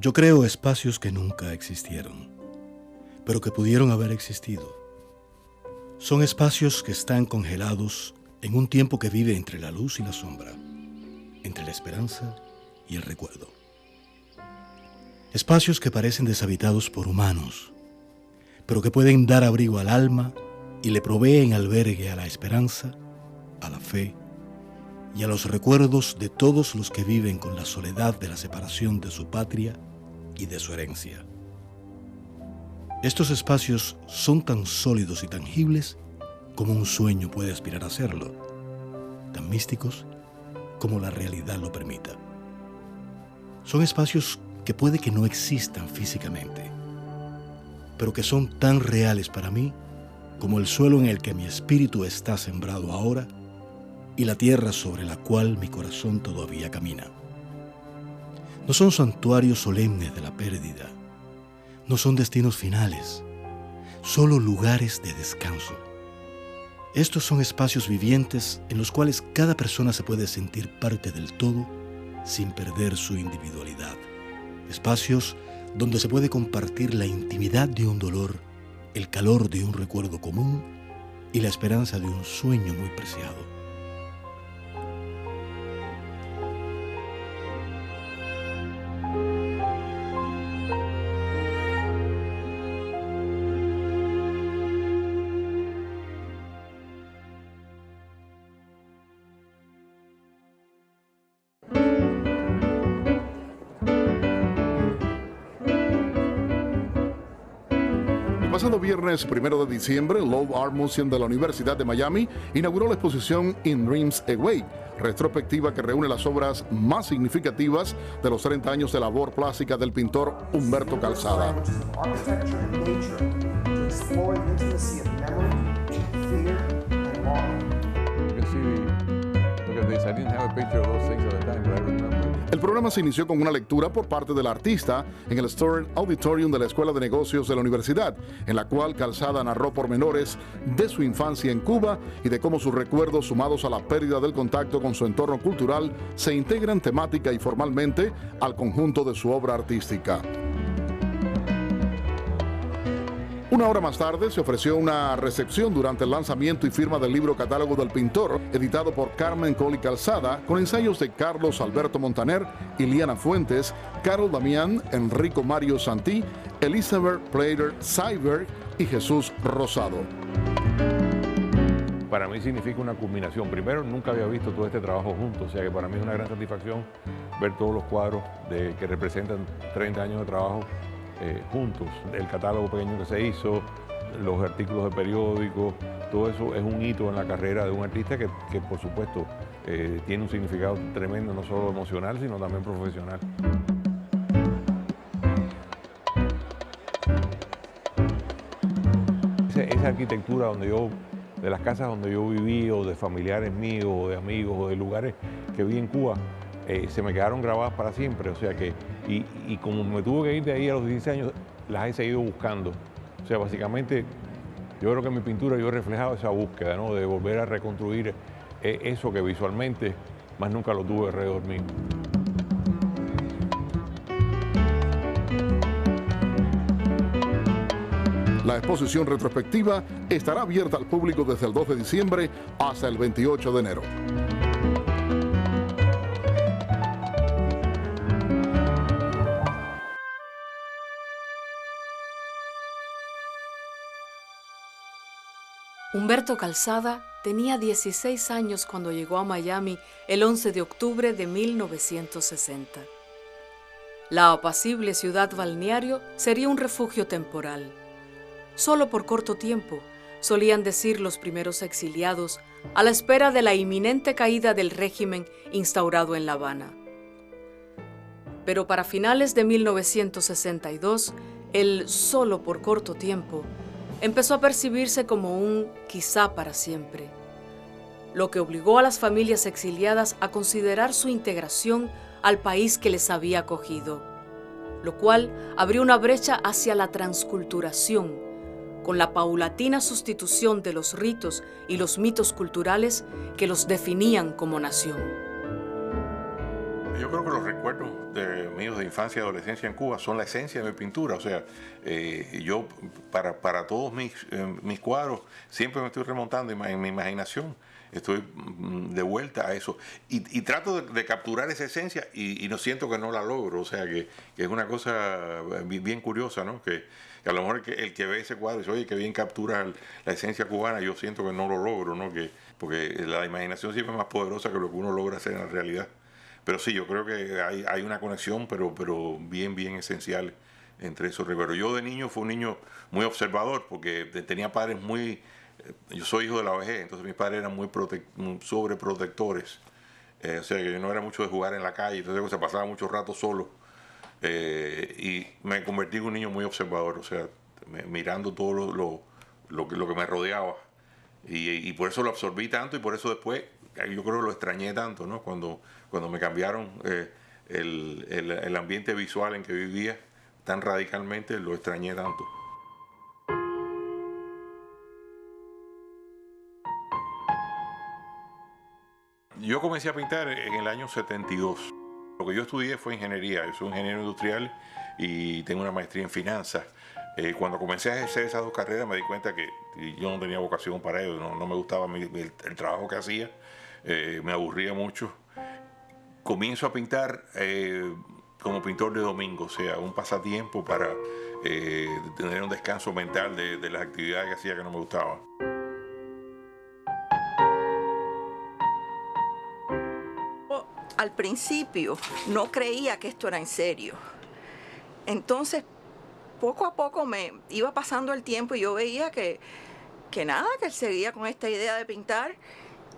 Yo creo espacios que nunca existieron, pero que pudieron haber existido. Son espacios que están congelados en un tiempo que vive entre la luz y la sombra, entre la esperanza y el recuerdo. Espacios que parecen deshabitados por humanos, pero que pueden dar abrigo al alma y le proveen albergue a la esperanza, a la fe y a los recuerdos de todos los que viven con la soledad de la separación de su patria y de su herencia. Estos espacios son tan sólidos y tangibles como un sueño puede aspirar a serlo, tan místicos como la realidad lo permita. Son espacios que puede que no existan físicamente, pero que son tan reales para mí como el suelo en el que mi espíritu está sembrado ahora y la tierra sobre la cual mi corazón todavía camina. No son santuarios solemnes de la pérdida, no son destinos finales, solo lugares de descanso. Estos son espacios vivientes en los cuales cada persona se puede sentir parte del todo sin perder su individualidad. Espacios donde se puede compartir la intimidad de un dolor, el calor de un recuerdo común y la esperanza de un sueño muy preciado. El pasado viernes 1 de diciembre, el Lowell Art Museum de la Universidad de Miami inauguró la exposición In Dreams Away, retrospectiva que reúne las obras más significativas de los 30 años de labor plástica del pintor Humberto Calzada. El programa se inició con una lectura por parte del artista en el Stern Auditorium de la Escuela de Negocios de la Universidad, en la cual Calzada narró pormenores de su infancia en Cuba y de cómo sus recuerdos, sumados a la pérdida del contacto con su entorno cultural, se integran temática y formalmente al conjunto de su obra artística. Una hora más tarde se ofreció una recepción durante el lanzamiento y firma del libro Catálogo del Pintor, editado por Carmen Colli Calzada, con ensayos de Carlos Alberto Montaner, Iliana Fuentes, Carol Damián, Enrico Mario Santí, Elizabeth Prater Seiberg y Jesús Rosado. Para mí significa una culminación. Primero, nunca había visto todo este trabajo juntos, o sea que para mí es una gran satisfacción ver todos los cuadros que representan 30 años de trabajo juntos. El catálogo pequeño que se hizo, los artículos de periódicos, todo eso es un hito en la carrera de un artista que por supuesto tiene un significado tremendo, no solo emocional, sino también profesional. Esa arquitectura de las casas donde yo viví, o de familiares míos, o de amigos, o de lugares que vi en Cuba, se me quedaron grabadas para siempre, o sea que, y como me tuve que ir de ahí a los 16 años, las he seguido buscando. O sea, básicamente, yo creo que en mi pintura yo he reflejado esa búsqueda, ¿no? De volver a reconstruir eso que visualmente más nunca lo tuve alrededor mío. La exposición retrospectiva estará abierta al público desde el 2 de diciembre hasta el 28 de enero. Humberto Calzada tenía 16 años cuando llegó a Miami el 11 de octubre de 1960. La apacible ciudad balneario sería un refugio temporal. Solo por corto tiempo, solían decir los primeros exiliados a la espera de la inminente caída del régimen instaurado en La Habana. Pero para finales de 1962, el solo por corto tiempo empezó a percibirse como un quizá para siempre, lo que obligó a las familias exiliadas a considerar su integración al país que les había acogido, lo cual abrió una brecha hacia la transculturación, con la paulatina sustitución de los ritos y los mitos culturales que los definían como nación. Yo creo que los recuerdos míos de infancia y adolescencia en Cuba son la esencia de mi pintura. O sea, yo para todos mis cuadros siempre me estoy remontando en mi imaginación. Estoy de vuelta a eso. Y trato de capturar esa esencia y no siento que no la logro. O sea, que es una cosa bien curiosa, ¿no? Que a lo mejor el que ve ese cuadro dice, oye, que bien captura la esencia cubana. Yo siento que no lo logro, ¿no? Porque la imaginación siempre es más poderosa que lo que uno logra hacer en la realidad. Pero sí, yo creo que hay una conexión, pero bien esencial entre esos recuerdos. Yo de niño fui un niño muy observador, porque tenía padres muy... Yo soy hijo de la vejez, entonces mis padres eran muy sobreprotectores. O sea, que yo no era mucho de jugar en la calle, entonces se pasaba mucho rato solo. Y me convertí en un niño muy observador, o sea, mirando todo lo que me rodeaba. Y por eso lo absorbí tanto, y por eso después yo creo que lo extrañé tanto, ¿no? Cuando me cambiaron el ambiente visual en que vivía tan radicalmente, lo extrañé tanto. Yo comencé a pintar en el año 72. Lo que yo estudié fue ingeniería. Yo soy ingeniero industrial y tengo una maestría en finanzas. Cuando comencé a ejercer esas dos carreras me di cuenta que yo no tenía vocación para ello, no me gustaba el trabajo que hacía, me aburría mucho. Comienzo a pintar como pintor de domingo, o sea, un pasatiempo para tener un descanso mental de las actividades que hacía que no me gustaban. Al principio no creía que esto era en serio. Entonces, poco a poco me iba pasando el tiempo y yo veía que nada, que él seguía con esta idea de pintar.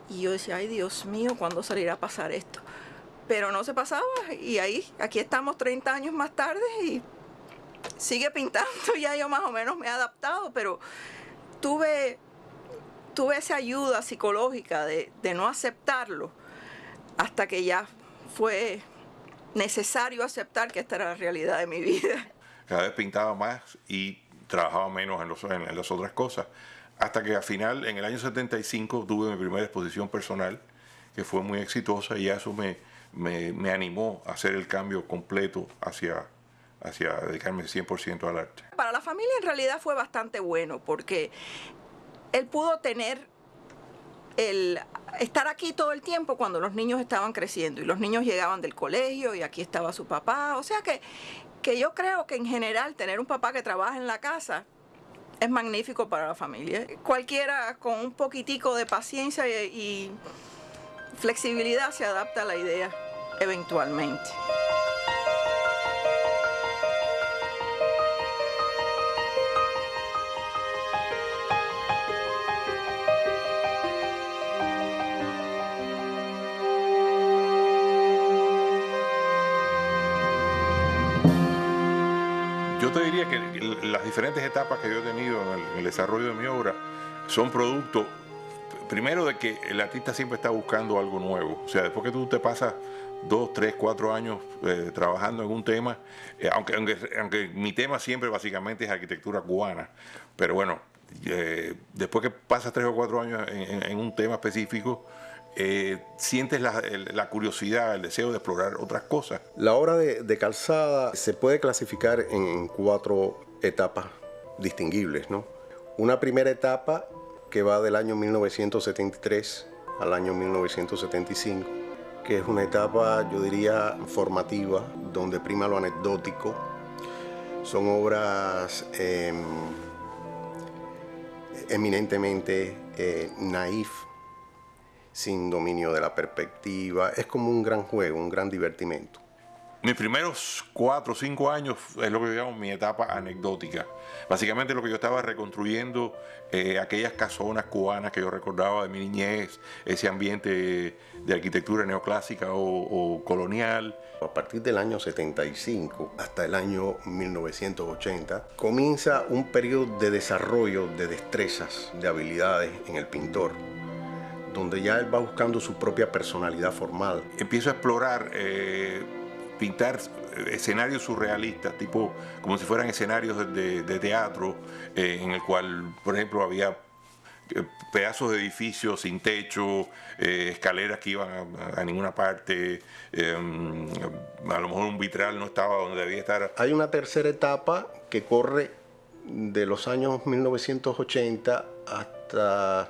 Y yo decía, ay Dios mío, ¿cuándo salirá a pasar esto? Pero no se pasaba y aquí estamos 30 años más tarde y sigue pintando. Ya yo más o menos me he adaptado, pero tuve esa ayuda psicológica de no aceptarlo hasta que ya fue necesario aceptar que esta era la realidad de mi vida. Cada vez pintaba más y trabajaba menos en las otras cosas. Hasta que al final, en el año 75, tuve mi primera exposición personal, que fue muy exitosa, y eso me animó a hacer el cambio completo hacia dedicarme 100% al arte. Para la familia en realidad fue bastante bueno, porque él pudo tener estar aquí todo el tiempo cuando los niños estaban creciendo y los niños llegaban del colegio y aquí estaba su papá. O sea que yo creo que en general tener un papá que trabaja en la casa es magnífico para la familia. Cualquiera con un poquitico de paciencia y flexibilidad se adapta a la idea eventualmente. Yo te diría que las diferentes etapas que yo he tenido en el desarrollo de mi obra son producto, primero, de que el artista siempre está buscando algo nuevo. O sea, después que tú te pasas 2, 3, 4 años trabajando en un tema, aunque mi tema siempre básicamente es arquitectura cubana, pero bueno, después que pasas 3 o 4 años en un tema específico, sientes la curiosidad, el deseo de explorar otras cosas. La obra de Calzada se puede clasificar en 4 etapas distinguibles, ¿no? Una primera etapa que va del año 1973 al año 1975, que es una etapa, yo diría, formativa, donde prima lo anecdótico. Son obras eminentemente naif, sin dominio de la perspectiva. Es como un gran juego, un gran divertimento. Mis primeros 4 o 5 años es lo que digamos mi etapa anecdótica. Básicamente lo que yo estaba reconstruyendo, aquellas casonas cubanas que yo recordaba de mi niñez, ese ambiente de arquitectura neoclásica o colonial. A partir del año 75 hasta el año 1980 comienza un periodo de desarrollo de destrezas, de habilidades en el pintor, donde ya él va buscando su propia personalidad formal. Empiezo a explorar, pintar escenarios surrealistas, tipo como si fueran escenarios de teatro, en el cual, por ejemplo, había pedazos de edificios sin techo, escaleras que iban a ninguna parte, a lo mejor un vitral no estaba donde debía estar. Hay una tercera etapa que corre de los años 1980 hasta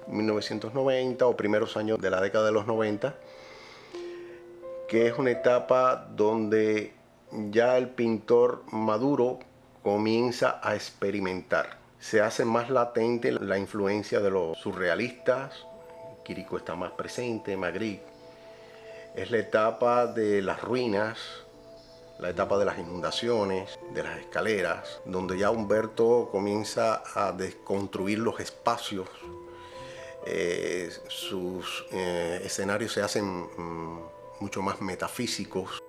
1990 o primeros años de la década de los 90, que es una etapa donde ya el pintor maduro comienza a experimentar. Se hace más latente la influencia de los surrealistas. Quirico está más presente, Magritte. Es la etapa de las ruinas, la etapa de las inundaciones, de las escaleras, donde ya Humberto comienza a desconstruir los espacios. Sus escenarios se hacen mucho más metafísicos.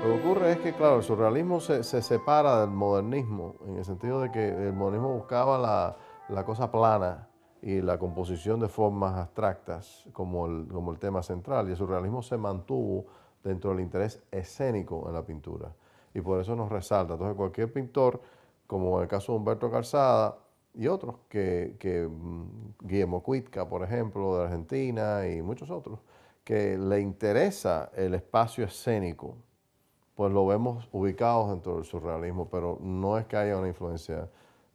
Lo que ocurre es que, claro, el surrealismo se separa del modernismo, en el sentido de que el modernismo buscaba la cosa plana y la composición de formas abstractas como el tema central, y el surrealismo se mantuvo dentro del interés escénico en la pintura, y por eso nos resalta. Entonces cualquier pintor, como en el caso de Humberto Calzada y otros, Guillermo Cuitca, por ejemplo, de Argentina, y muchos otros, que le interesa el espacio escénico, pues lo vemos ubicados dentro del surrealismo, pero no es que haya una influencia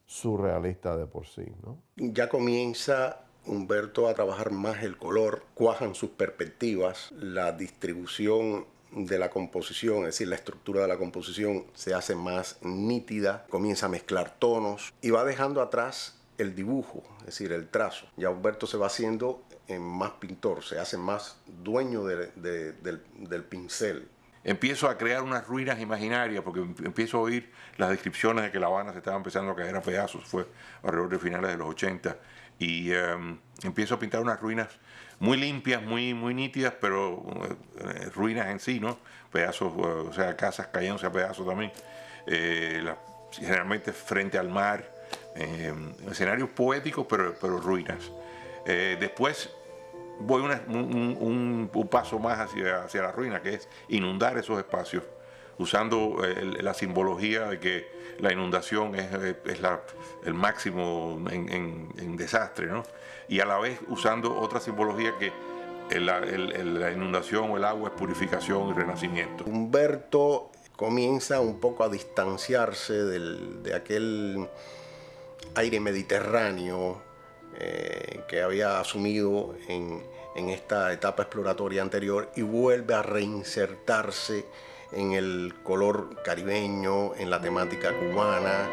surrealista de por sí, ¿no? Ya comienza Humberto a trabajar más el color, cuajan sus perspectivas, la distribución de la composición, es decir, la estructura de la composición se hace más nítida, comienza a mezclar tonos y va dejando atrás el dibujo, es decir, el trazo. Ya Humberto se va haciendo más pintor, se hace más dueño del pincel. Empiezo a crear unas ruinas imaginarias porque empiezo a oír las descripciones de que La Habana se estaba empezando a caer a pedazos, fue alrededor de finales de los 80, y empiezo a pintar unas ruinas muy limpias, muy nítidas, pero ruinas en sí, ¿no? Pedazos, o sea, casas cayéndose a pedazos también, generalmente frente al mar, escenarios poéticos, pero ruinas. Después voy un paso más hacia la ruina, que es inundar esos espacios, usando la simbología de que la inundación es el máximo en desastre, ¿no? Y a la vez usando otra simbología que la inundación o el agua es purificación y renacimiento. Humberto comienza un poco a distanciarse de aquel aire mediterráneo que había asumido en esta etapa exploratoria anterior, y vuelve a reinsertarse en el color caribeño, en la temática cubana.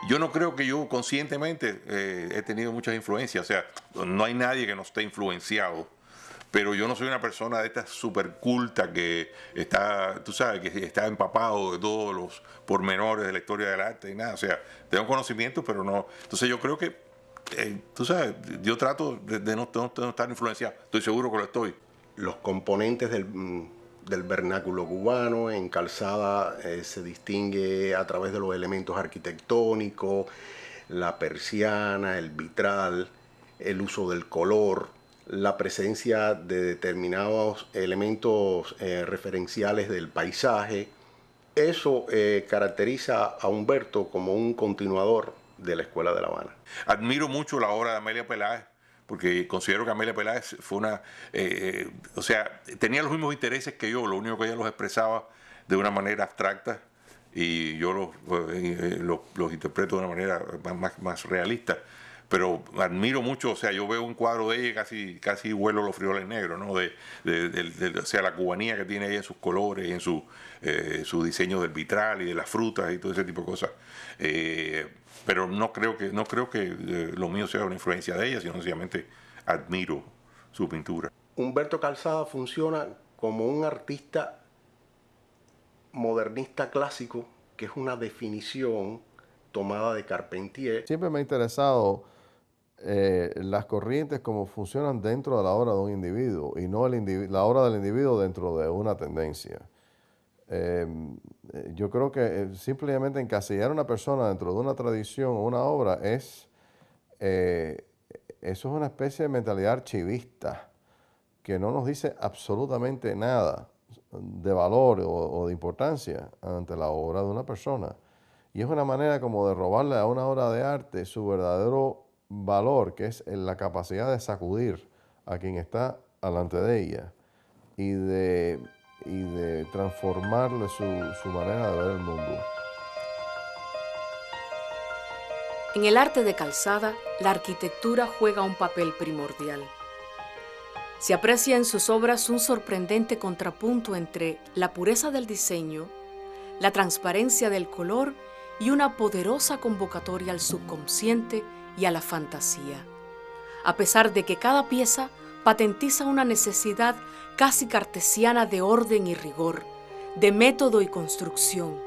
Yo no creo que yo conscientemente he tenido muchas influencias, o sea, no hay nadie que no esté influenciado, pero yo no soy una persona de esta súper culta que está, tú sabes, que está empapado de todos los pormenores de la historia del arte y nada, o sea, tengo conocimiento, pero no. Entonces yo creo que, tú sabes, yo trato de no estar influenciado, estoy seguro que lo estoy. Los componentes del vernáculo cubano en Calzada se distingue a través de los elementos arquitectónicos, la persiana, el vitral, el uso del color, la presencia de determinados elementos referenciales del paisaje. Eso caracteriza a Humberto como un continuador de la Escuela de La Habana. Admiro mucho la obra de Amelia Peláez, porque considero que Amelia Peláez fue o sea, tenía los mismos intereses que yo, lo único que ella los expresaba de una manera abstracta y yo los interpreto de una manera más realista. Pero admiro mucho, o sea, yo veo un cuadro de ella y casi vuelo los frijoles negros, ¿no? O sea, la cubanía que tiene ella en sus colores, en su diseño del vitral y de las frutas y todo ese tipo de cosas. Pero no creo que lo mío sea una influencia de ella, sino sencillamente admiro su pintura. Humberto Calzada funciona como un artista modernista clásico, que es una definición tomada de Carpentier. Siempre me ha interesado las corrientes como funcionan dentro de la obra de un individuo y no la obra del individuo dentro de una tendencia. Yo creo que simplemente encasillar a una persona dentro de una tradición o una obra eso es una especie de mentalidad archivista que no nos dice absolutamente nada de valor o de importancia ante la obra de una persona. Y es una manera como de robarle a una obra de arte su verdadero valor, que es la capacidad de sacudir a quien está delante de ella y de transformarle su manera de ver el mundo. En el arte de Calzada, la arquitectura juega un papel primordial. Se aprecia en sus obras un sorprendente contrapunto entre la pureza del diseño, la transparencia del color y una poderosa convocatoria al subconsciente y a la fantasía, a pesar de que cada pieza patentiza una necesidad casi cartesiana de orden y rigor, de método y construcción.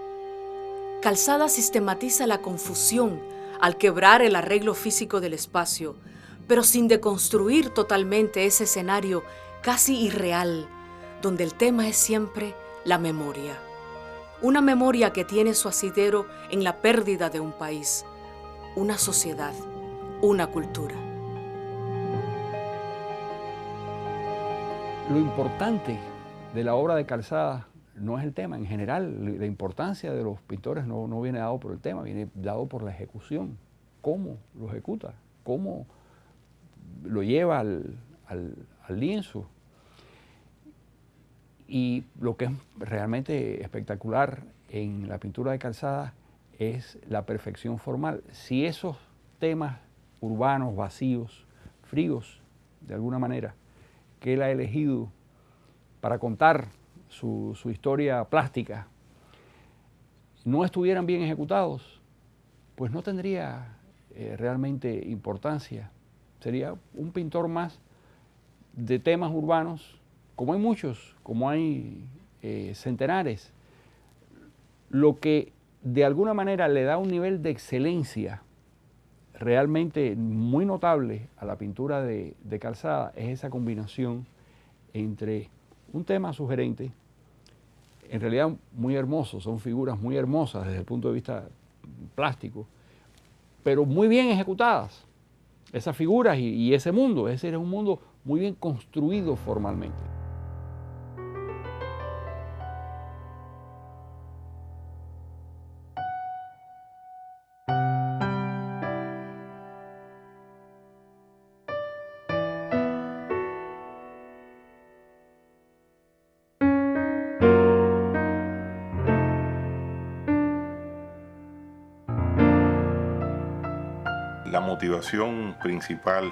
Calzada sistematiza la confusión al quebrar el arreglo físico del espacio, pero sin deconstruir totalmente ese escenario casi irreal, donde el tema es siempre la memoria. Una memoria que tiene su asidero en la pérdida de un país, una sociedad, una cultura. Lo importante de la obra de Calzada no es el tema. En general, la importancia de los pintores no viene dado por el tema, viene dado por la ejecución. Cómo lo ejecuta, cómo lo lleva al lienzo. Y lo que es realmente espectacular en la pintura de Calzada es la perfección formal. Si esos temas urbanos, vacíos, fríos, de alguna manera, que él ha elegido para contar su historia plástica, no estuvieran bien ejecutados, pues no tendría realmente importancia. Sería un pintor más de temas urbanos, como hay muchos, como hay centenares. Lo que de alguna manera le da un nivel de excelencia realmente muy notable a la pintura de Calzada es esa combinación entre un tema sugerente, en realidad muy hermoso, son figuras muy hermosas desde el punto de vista plástico, pero muy bien ejecutadas, esas figuras y ese mundo, ese era un mundo muy bien construido formalmente. La motivación principal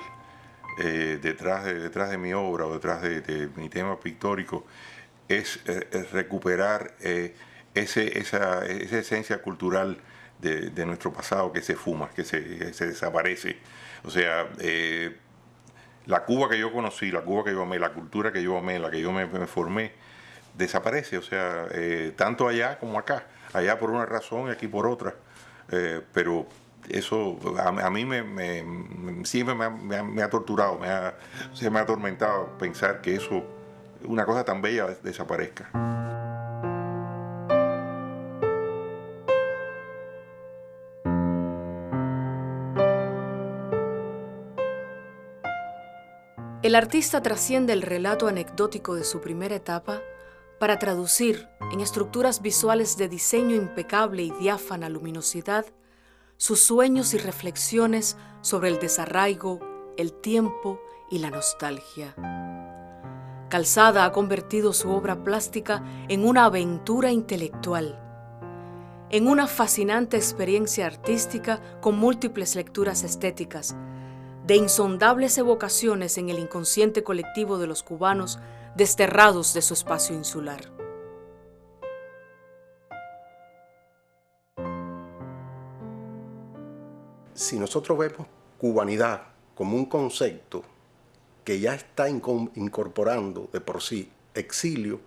detrás de mi obra o detrás de mi tema pictórico es recuperar esa esencia cultural de nuestro pasado que se fuma, que se desaparece. O sea, la Cuba que yo conocí, la Cuba que yo amé, la cultura que yo amé, la que yo me formé, desaparece. O sea, tanto allá como acá. Allá por una razón y aquí por otra. Pero eso a mí siempre me ha torturado, se me ha atormentado pensar que eso, una cosa tan bella, desaparezca. El artista trasciende el relato anecdótico de su primera etapa para traducir en estructuras visuales de diseño impecable y diáfana luminosidad sus sueños y reflexiones sobre el desarraigo, el tiempo y la nostalgia. Calzada ha convertido su obra plástica en una aventura intelectual, en una fascinante experiencia artística con múltiples lecturas estéticas, de insondables evocaciones en el inconsciente colectivo de los cubanos desterrados de su espacio insular. Si nosotros vemos cubanidad como un concepto que ya está incorporando de por sí exilio,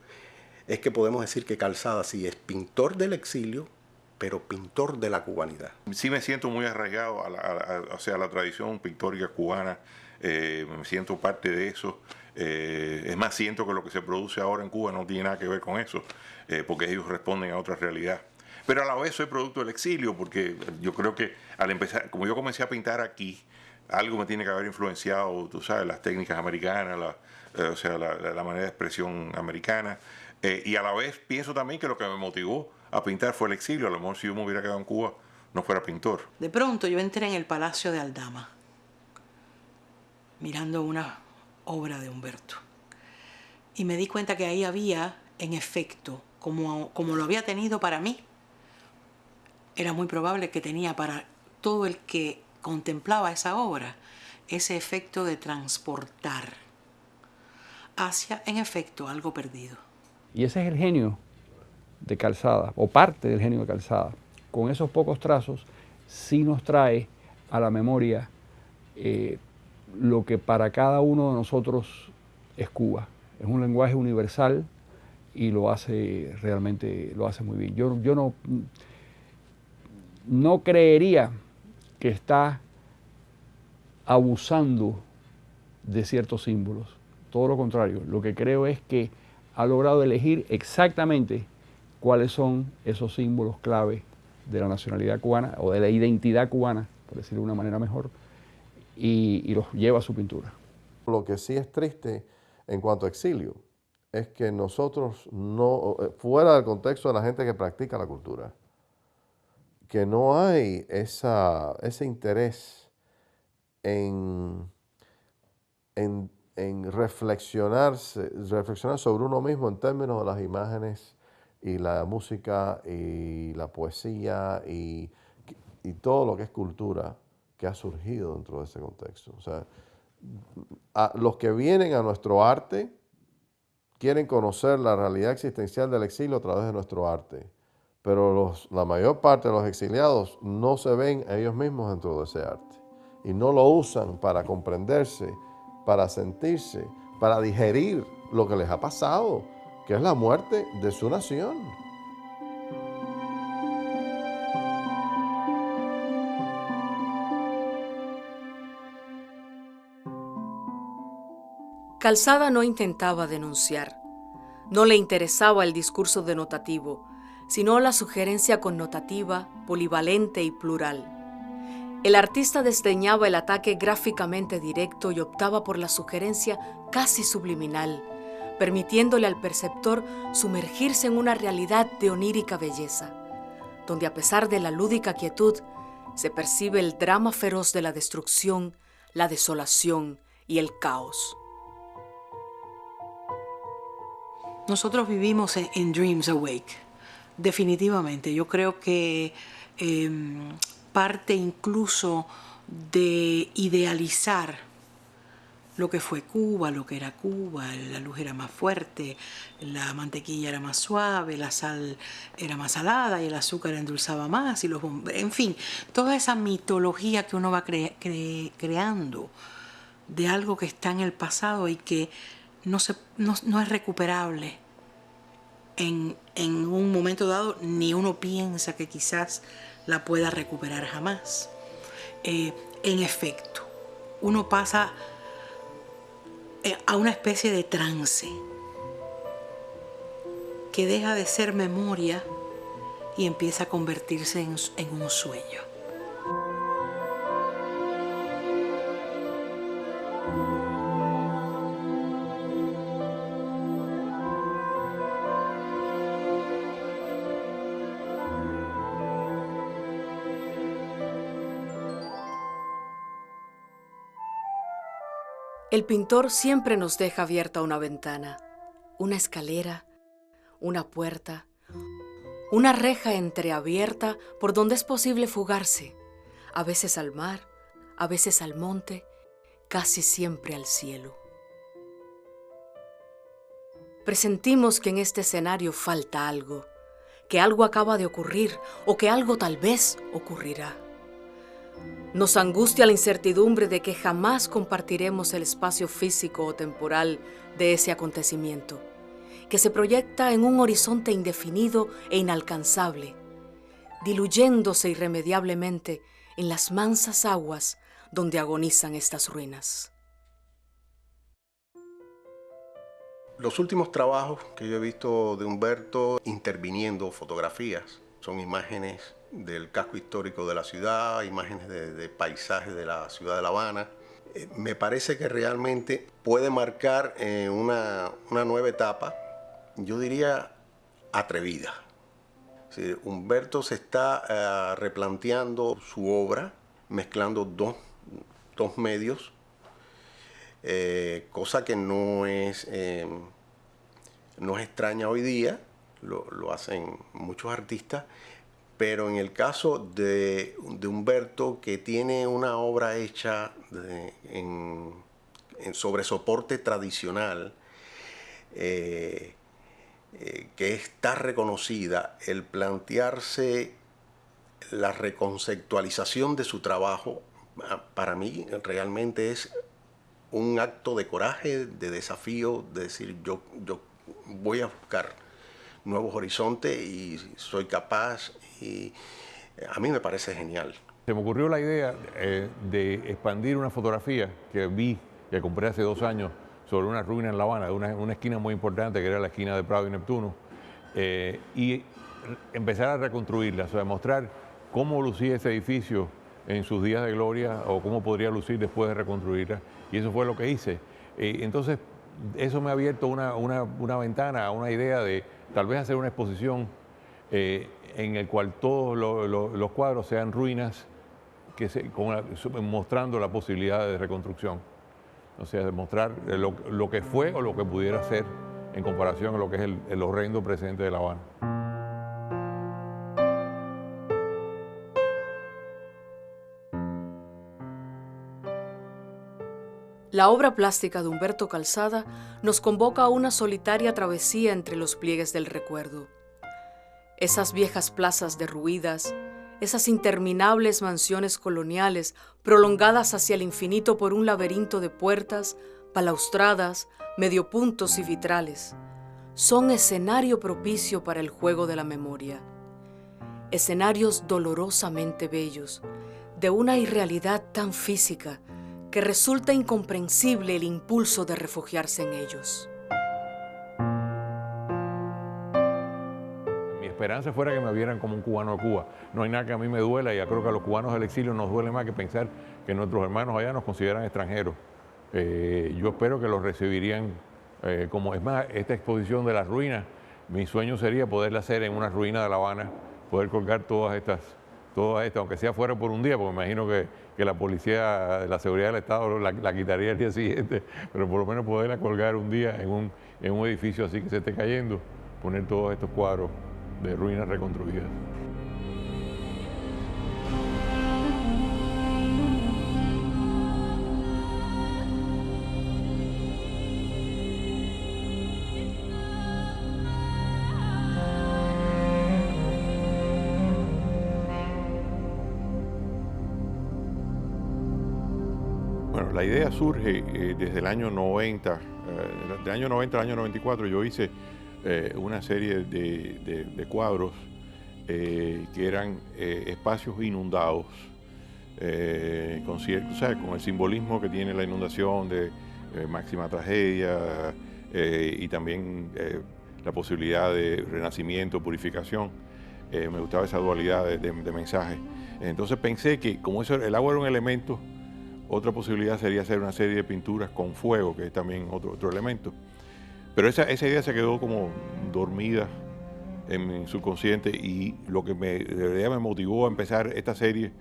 es que podemos decir que Calzada sí es pintor del exilio, pero pintor de la cubanidad. Sí me siento muy arraigado a la tradición pictórica cubana, me siento parte de eso. Es más, siento que lo que se produce ahora en Cuba no tiene nada que ver con eso, porque ellos responden a otra realidad. Pero a la vez soy producto del exilio, porque yo creo que al empezar, como yo comencé a pintar aquí, algo me tiene que haber influenciado, tú sabes, las técnicas americanas, la manera de expresión americana. Y a la vez pienso también que lo que me motivó a pintar fue el exilio. A lo mejor si yo me hubiera quedado en Cuba, no fuera pintor. De pronto yo entré en el Palacio de Aldama, mirando una obra de Humberto. Y me di cuenta que ahí había, en efecto, como lo había tenido para mí, era muy probable que tenía para todo el que contemplaba esa obra ese efecto de transportar hacia, en efecto, algo perdido. Y ese es el genio de Calzada, o parte del genio de Calzada. Con esos pocos trazos sí nos trae a la memoria lo que para cada uno de nosotros es Cuba. Es un lenguaje universal y lo hace realmente, lo hace muy bien. Yo no creería que está abusando de ciertos símbolos. Todo lo contrario, lo que creo es que ha logrado elegir exactamente cuáles son esos símbolos clave de la nacionalidad cubana o de la identidad cubana, por decirlo de una manera mejor, y los lleva a su pintura. Lo que sí es triste en cuanto a exilio es que nosotros no, fuera del contexto de la gente que practica la cultura, que no hay ese interés en reflexionar sobre uno mismo en términos de las imágenes y la música y la poesía y todo lo que es cultura que ha surgido dentro de ese contexto. O sea, los que vienen a nuestro arte quieren conocer la realidad existencial del exilio a través de nuestro arte, pero la mayor parte de los exiliados no se ven a ellos mismos dentro de ese arte y no lo usan para comprenderse, para sentirse, para digerir lo que les ha pasado, que es la muerte de su nación. Calzada no intentaba denunciar. No le interesaba el discurso denotativo, sino la sugerencia connotativa, polivalente y plural. El artista desdeñaba el ataque gráficamente directo y optaba por la sugerencia casi subliminal, permitiéndole al perceptor sumergirse en una realidad de onírica belleza, donde a pesar de la lúdica quietud, se percibe el drama feroz de la destrucción, la desolación y el caos. Nosotros vivimos en Dreams Awake, definitivamente. Yo creo que parte incluso de idealizar lo que fue Cuba, lo que era Cuba, la luz era más fuerte, la mantequilla era más suave, la sal era más salada y el azúcar endulzaba más, y en fin, toda esa mitología que uno va creando de algo que está en el pasado y que no es recuperable en un momento dado, ni uno piensa que quizás la pueda recuperar jamás. En efecto, uno pasa a una especie de trance que deja de ser memoria y empieza a convertirse en un sueño. El pintor siempre nos deja abierta una ventana, una escalera, una puerta, una reja entreabierta por donde es posible fugarse, a veces al mar, a veces al monte, casi siempre al cielo. Presentimos que en este escenario falta algo, que algo acaba de ocurrir o que algo tal vez ocurrirá. Nos angustia la incertidumbre de que jamás compartiremos el espacio físico o temporal de ese acontecimiento, que se proyecta en un horizonte indefinido e inalcanzable, diluyéndose irremediablemente en las mansas aguas donde agonizan estas ruinas. Los últimos trabajos que yo he visto de Humberto interviniendo fotografías son imágenes del casco histórico de la ciudad, imágenes de paisajes de la ciudad de La Habana. Me parece que realmente puede marcar una nueva etapa, yo diría atrevida. Es decir, Humberto se está replanteando su obra, mezclando dos medios, cosa que no es extraña hoy día, lo hacen muchos artistas, pero en el caso de Humberto, que tiene una obra hecha sobre soporte tradicional, que está reconocida, el plantearse la reconceptualización de su trabajo, para mí realmente es un acto de coraje, de desafío, de decir yo voy a buscar nuevos horizontes y soy capaz, y a mí me parece genial. Se me ocurrió la idea de expandir una fotografía que compré hace 2 años sobre una ruina en La Habana, una esquina muy importante que era la esquina de Prado y Neptuno, y empezar a reconstruirla, o sea, mostrar cómo lucía ese edificio en sus días de gloria o cómo podría lucir después de reconstruirla, y eso fue lo que hice. Entonces, eso me ha abierto una ventana a una idea de tal vez hacer una exposición en el cual todos los cuadros sean ruinas, mostrando la posibilidad de reconstrucción. O sea, de mostrar lo que fue o lo que pudiera ser en comparación a lo que es el horrendo presente de La Habana. La obra plástica de Humberto Calzada nos convoca a una solitaria travesía entre los pliegues del recuerdo. Esas viejas plazas derruidas, esas interminables mansiones coloniales prolongadas hacia el infinito por un laberinto de puertas, balaustradas, mediopuntos y vitrales, son escenario propicio para el juego de la memoria. Escenarios dolorosamente bellos, de una irrealidad tan física que resulta incomprensible el impulso de refugiarse en ellos. Mi esperanza fuera que me vieran como un cubano de Cuba. No hay nada que a mí me duela, y yo creo que a los cubanos del exilio nos duele más que pensar que nuestros hermanos allá nos consideran extranjeros. Yo espero que los recibirían como... Es más, esta exposición de las ruinas, mi sueño sería poderla hacer en una ruina de La Habana, poder colgar todas estas, aunque sea fuera por un día, porque me imagino que la policía, la seguridad del Estado la quitaría el día siguiente, pero por lo menos poderla colgar un día en un edificio así que se esté cayendo, poner todos estos cuadros de ruinas reconstruidas. Bueno, la idea surge desde el año 90, del año 90 al año 94 yo hice una serie de cuadros que eran espacios inundados, con el simbolismo que tiene la inundación de máxima tragedia y también la posibilidad de renacimiento, purificación. Me gustaba esa dualidad de mensajes. Entonces pensé que como el agua era un elemento, otra posibilidad sería hacer una serie de pinturas con fuego, que es también otro elemento. Pero esa idea se quedó como dormida en mi subconsciente, y lo que de verdad me motivó a empezar esta serie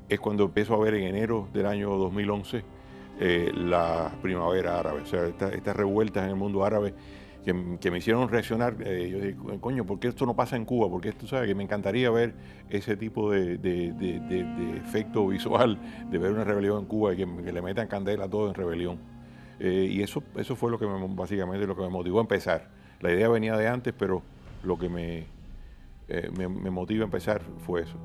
es cuando empiezo a ver en enero del año 2011 la primavera árabe, o sea, estas revueltas en el mundo árabe que me hicieron reaccionar. Yo dije, coño, ¿por qué esto no pasa en Cuba? Porque tú sabes que me encantaría ver ese tipo de efecto visual, de ver una rebelión en Cuba y que le metan candela a todo en rebelión. Y eso fue lo que básicamente lo que me motivó a empezar. La idea venía de antes, pero lo que me motiva a empezar fue eso.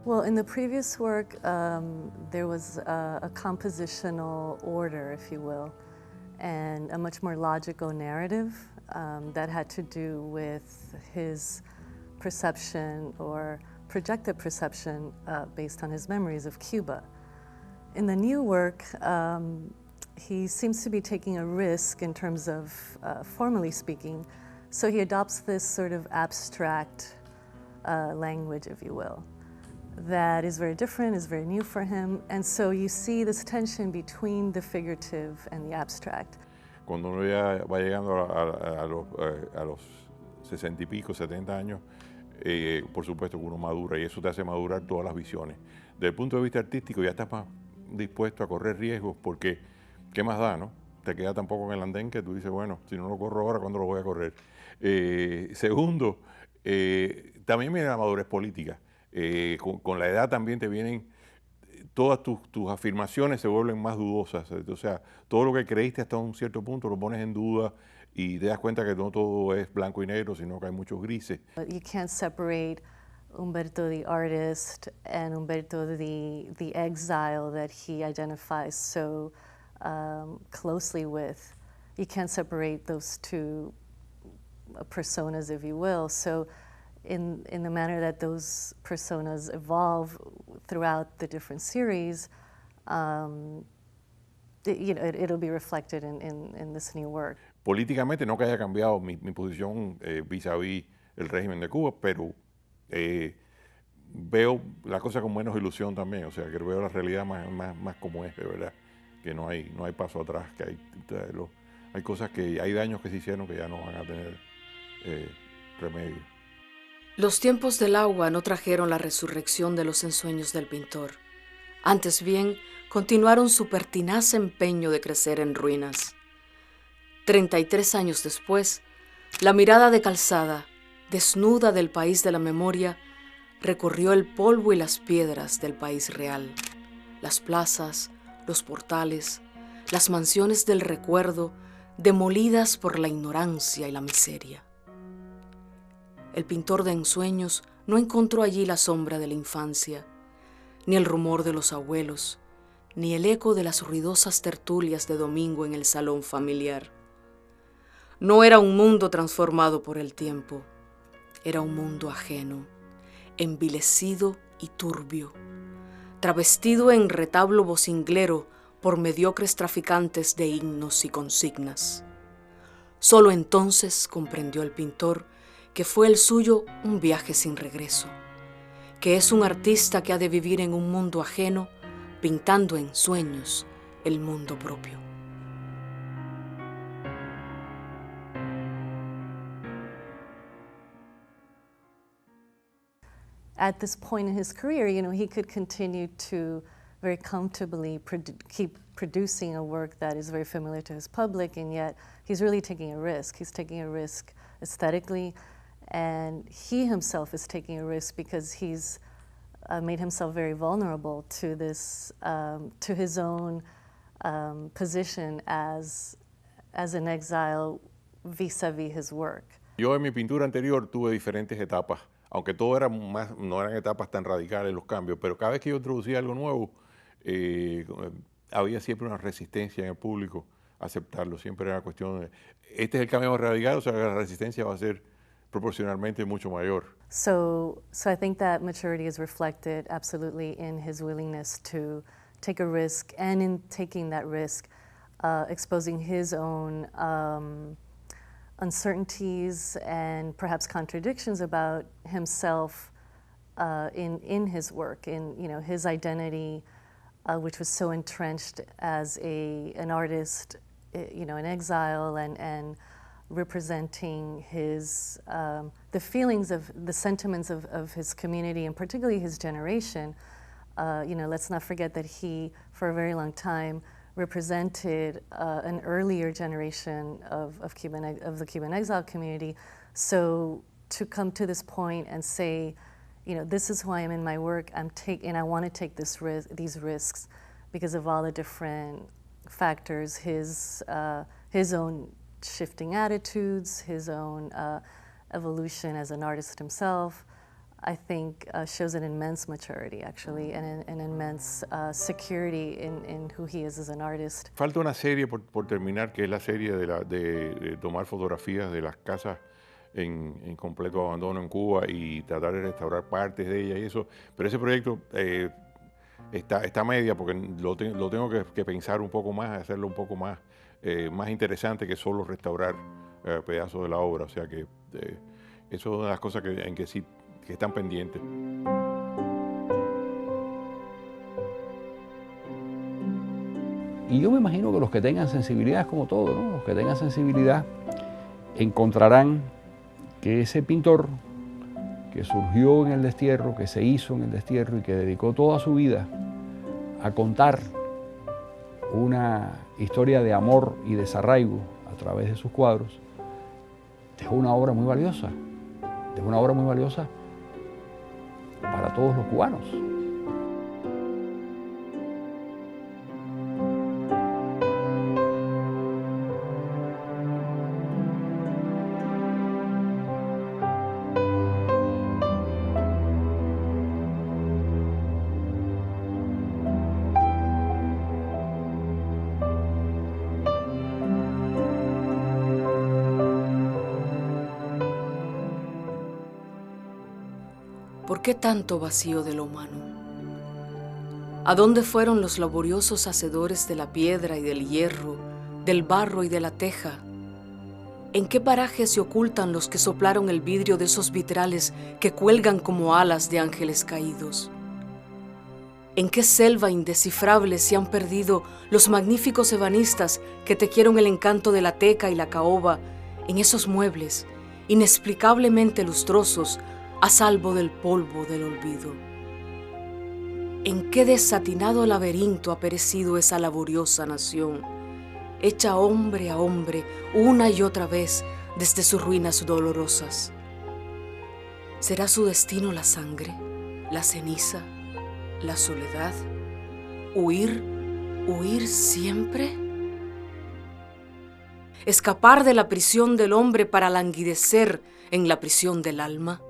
Well, in the previous work, there was a compositional order, if you will, and a much more logical narrative that had to do with his perception or projected perception based on his memories of Cuba. In the new work, he seems to be taking a risk in terms of, formally speaking, so he adopts this sort of abstract language, if you will, that is very different, is very new for him, and so you see this tension between the figurative and the abstract. Cuando uno ya va llegando a los 60 y pico, 70 años, por supuesto que uno madura y eso te hace madurar todas las visiones. Desde el punto de vista artístico ya estás más dispuesto a correr riesgos porque ¿qué más da, no? Te queda tan poco en el andén que tú dices, bueno, si no lo corro ahora, ¿cuándo lo voy a correr? Segundo, también viene la madurez política. Con la edad también te vienen, todas tus afirmaciones se vuelven más dudosas. O sea, todo lo que creíste hasta un cierto punto lo pones en duda y te das cuenta que no todo es blanco y negro, sino que hay muchos grises. But you can't separate Humberto the artist and Humberto the exile that he identifies so closely with. You can't separate those two personas, if you will. So in the manner that those personas evolve throughout the different series, it'll be reflected in this new work. Políticamente no que haya cambiado mi posición vis-a-vis el régimen de Cuba, pero veo la cosa con menos ilusión también, o sea, que veo la realidad más como es, de verdad, que no hay paso atrás, que hay cosas hay daños que se hicieron que ya no van a tener remedio. Los tiempos del agua no trajeron la resurrección de los ensueños del pintor. Antes bien, continuaron su pertinaz empeño de crecer en ruinas. 33 años después, la mirada de Calzada, desnuda del país de la memoria, recorrió el polvo y las piedras del país real, las plazas, los portales, las mansiones del recuerdo, demolidas por la ignorancia y la miseria. El pintor de ensueños no encontró allí la sombra de la infancia, ni el rumor de los abuelos, ni el eco de las ruidosas tertulias de domingo en el salón familiar. No era un mundo transformado por el tiempo, era un mundo ajeno, envilecido y turbio, travestido en retablo vocinglero por mediocres traficantes de himnos y consignas. Solo entonces comprendió el pintor que fue el suyo un viaje sin regreso, que es un artista que ha de vivir en un mundo ajeno, pintando en sueños el mundo propio. At this point in his career, he could continue to very comfortably keep producing a work that is very familiar to his public, and yet he's really taking a risk. He's taking a risk aesthetically, and he himself is taking a risk because he's made himself very vulnerable to this, to his own position as an exile vis-a-vis his work. Yo en mi pintura anterior tuve diferentes etapas, aunque todo era no eran etapas tan radicales los cambios, pero cada vez que yo introducía algo nuevo, había siempre una resistencia en el público a aceptarlo. Siempre era cuestión de, este es el cambio más radical, o sea, la resistencia va a ser proporcionalmente mucho mayor. So I think that maturity is reflected absolutely in his willingness to take a risk, and in taking that risk, exposing his own uncertainties and perhaps contradictions about himself in his work, in his identity, which was so entrenched as an artist you know, in exile and representing his, the feelings of, the sentiments of his community and particularly his generation. You know, let's not forget that he, for a very long time, represented an earlier generation of the Cuban exile community. So to come to this point and say, you know, this is who I am in my work, and I want to take these risks because of all the different factors, his own shifting attitudes, his own evolution as an artist himself, I think shows an immense maturity, actually, and an immense security in who he is as an artist. Falta una serie por terminar, que es la serie de tomar fotografías de las casas en completo abandono en Cuba y tratar de restaurar partes de ellas y eso. Pero ese proyecto está media porque lo tengo que pensar un poco más, hacerlo un poco más interesante que solo restaurar pedazos de la obra. O sea que eso es una de las cosas en que sí que están pendientes. Y yo me imagino que los que tengan sensibilidad es como todo, ¿no? Los que tengan sensibilidad encontrarán que ese pintor que surgió en el destierro, que se hizo en el destierro y que dedicó toda su vida a contar una historia de amor y desarraigo a través de sus cuadros, dejó una obra muy valiosa. Dejó una obra muy valiosa para todos los cubanos. ¿Por qué tanto vacío de lo humano? ¿A dónde fueron los laboriosos hacedores de la piedra y del hierro, del barro y de la teja? ¿En qué parajes se ocultan los que soplaron el vidrio de esos vitrales que cuelgan como alas de ángeles caídos? ¿En qué selva indescifrable se han perdido los magníficos ebanistas que tejieron el encanto de la teca y la caoba en esos muebles inexplicablemente lustrosos a salvo del polvo del olvido? ¿En qué desatinado laberinto ha perecido esa laboriosa nación, hecha hombre a hombre una y otra vez desde sus ruinas dolorosas? ¿Será su destino la sangre, la ceniza, la soledad? ¿Huir siempre? ¿Escapar de la prisión del hombre para languidecer en la prisión del alma?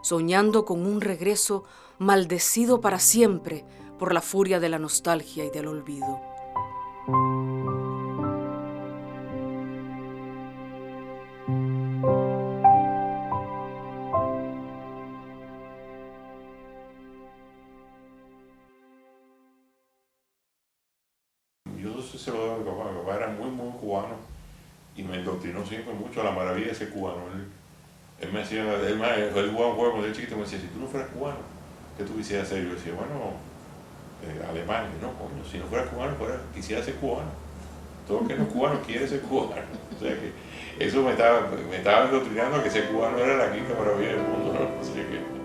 Soñando con un regreso maldecido para siempre por la furia de la nostalgia y del olvido. Yo no sé si se lo debo a mi papá era muy cubano y me indoctrinó siempre mucho a la maravilla de ser cubano. Él me decía, él jugaba un juego cuando era chiquito, me decía, si tú no fueras cubano, ¿qué tú quisieras hacer? Yo decía, bueno, alemán. No, coño, si no fueras cubano, quisiera ser cubano. Todo el que no es cubano quiere ser cubano. O sea que eso me estaba indoctrinando a que ser cubano era la quinta maravilla del mundo, ¿no? O sea que,